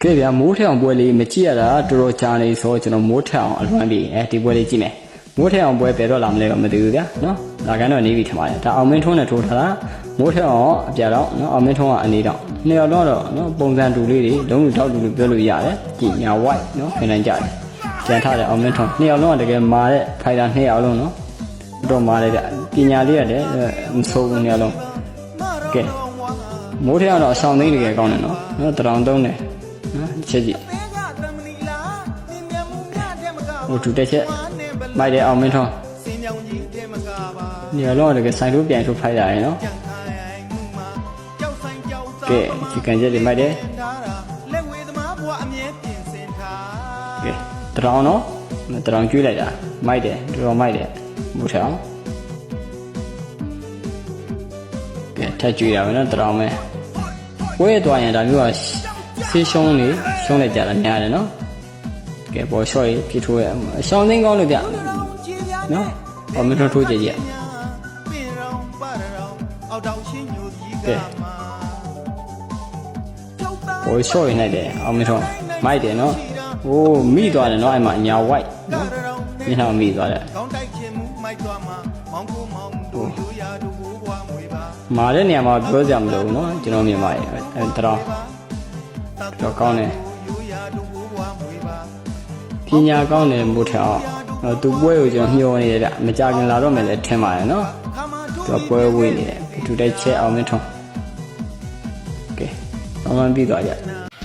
ကဲဗျာမိုးထက်အောင်ပွဲလေးမကြည့်ရတာတော်တော်ကြာနေဆိုကျွန်တော်မိုးထက်အောင်အလွမ်းပြီးဒီပွဲလေးကြည့်မယ်မိုးထက်အောင်ပွဲပဲတော့လာမလဲတော့မသိဘူးဗျာနော်ဒါကန်တော့နေပြီထင်ပါတယ်ဒါအောင်မင်းထွန်းနဲ့ထိုးထားတာမိုးထက်အောင်အပြတော့နော်အောင်မင်းထွန်းကအနေတော့နှစ်ယောက်တော့နော်ပုံစံတူလေးတွေလုံးလူတောက်တူလို့ပြောလို့ရတယ်ကြည့်ညာ white နော်ခင်နိုင်ကြတယ်ကြံထားတယ်အောင်မင်းထွန်းနှစ်ယောက်လုံးကတကယ်မာတဲ့ဖိုင်တာနှစ်ယောက်လုံးနော်တော့မာတယ်ဗျပညာလေးရတယ်မဆိုးဘူးနှစ်ယောက်လုံးကဲမိုးထက်အောင်တော့အဆောင်သိန်းတကယ်ကောင်းတယ်နော်တရောင်သုံးတယ်ချက်ကြည့်ဟိုတူတက်ချက်မိုက်တယ်အောင်မင်းထွန်းညလုံးတကယ်ဆိုင်လို့ပြန်ထုတ်ဖိုက်ရတယ်နော်ကဲဒီကန်ချက်တွေမိုက်တယ်ကဲတရောင်နော်တရောင်ကျွေးလိုက်တာမိုက်တယ်တော်မိုက်တယ်မို့ထောင်ကဲထက်ကျွေးရမယ်နော်တရောင်ပဲဝဲသွားရင်ဒါမျိုးကဆေးရှုံးနေရှုံးလိုက်ကြတာများတယ်နော်ကဲပေါ်လျှော့ရေးပြထိုးရအရှောင်းသိန်းကောင်းလို့ဗျနော်ဘာမထိုးကြည့်ကြကဲပေါ်လျှော့ရနေတယ်အောင်မထုံးမိုက်တယ်နော်ဟိုးမိသွားတယ်နော်အဲ့မှာညာ white နော်မျက်နှာမိသွားတယ်မာတဲ့နေရာမှာပြောကြမလို့နော်ကျွန်တော်မြင်ပါရဲ့အဲ့တော့ကောင်းတယ်ပညာကောင်းတယ်မို့ထအောင်သူပွဲကိုကျွန်တော်ညှို့နေတယ်ဗျမကြခင်လာတော့မယ်လဲထင်ပါတယ်နော်သူပွဲဝေးနေတယ်သူတိုက်ချက်အောင်မထုံးကဲအောင်မပြီးသွားကြ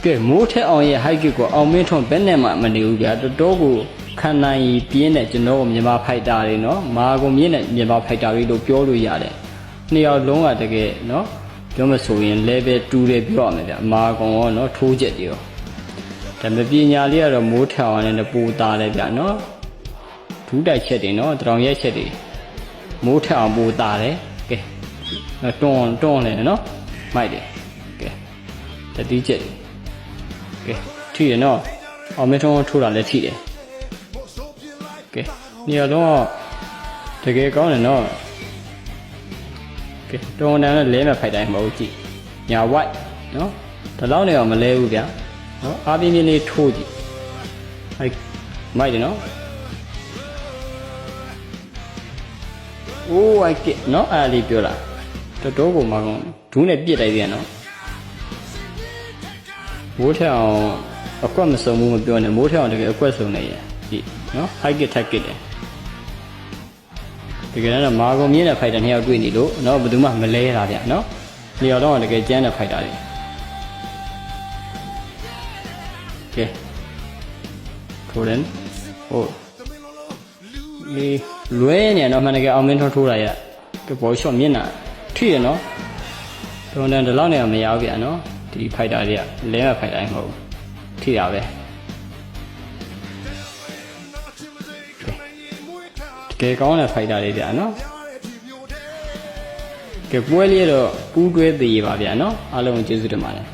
ကဲမိုးထက်အောင်ရဲ့ high kick ကိုအောင်မင်းထွန်းဘယ်နဲ့မှမနေဘူးဗျာတော်တော်ကိုခံနိုင်ပြင်းတဲ့ကျွန်တော်မြန်မာဖိုက်တာတွေနော်မာကုန်မြင့်တဲ့မြန်မာဖိုက်တာတွေလို့ပြောလို့ရတယ်နှစ်ယောက်လုံးကတကယ်နော်ပြောမဆိုရင် level 2တွေပြောရမယ်ဗျမာကုန်ရောနော်ထိုးချက်တွေရောဒါပေမဲ့ပညာလေးကတော့မိုးထက်အောင်နဲ့ပူသားတယ်ဗျနော်ဒူးတိုက်ချက်တွေနော်တရောင်ရက်ချက်တွေမိုးထက်အောင်ပူသားတယ်ကဲတွန်းလေနော်မိုက်တယ်ကဲတတိချက်ကဲထိရနော်အောင်မထုံးထိုးတာလည်းထိတယ်ကဲနေရာတော့တကယ်ကောင်းတယ်နော်ကဲတွန်းတန်းနဲ့လဲမဲ့ဖိုက်တိုင်းမဟုတ်ကြည့်ညာ white နော်ဒီလောက်နေအောင်မလဲဘူးဗျာနော်အားပြင်းပြင်းလေးထိုးကြည့်အဲ့မိုက်တယ်နော်အိုးအိုက်ကနော်အဲ့လေးပြောတာတော်တော်ကိုမှကောင်းဒူးနဲ့ပြစ်လိုက်ပြန်နော်မိုးထက်အောင်အကွက်မစုံဘူးမပြောနဲ့မိုးထက်အောင်တကယ်အကွက်စုံနေရကြည့်နော် high kick ထက် kick တယ်တကယ်တော့မာကုန်မြင့်တဲ့ဖိုက်တာနှစ်ယောက်တွေ့နေလို့နော်ဘယ်သူမှမလဲတာဗျနော်နှစ်ယောက်တော့တကယ်ကျန်းတဲ့ဖိုက်တာတွေကဲထိုးတယ်ဟိုဒီလွဲနေတော့မှန်တကယ်အောင်မင်းထိုးတာရကဲဘောရှော့မြင့်တာထိရနော်တော်တယ်ဒီလောက်နေမရဘူးဗျနော်ဒီဖိုက်တာတွေကလဲမဲ့ဖိုက်တိုင်းမဟုတ်ထိတာပဲကဲကောင်းတဲ့ဖိုက်တာလေးဗျနော်ကဲပွဲလေးတော့ပူးတွဲသေးပါဗျနော်အားလုံးကျေးဇူးတင်ပါတယ်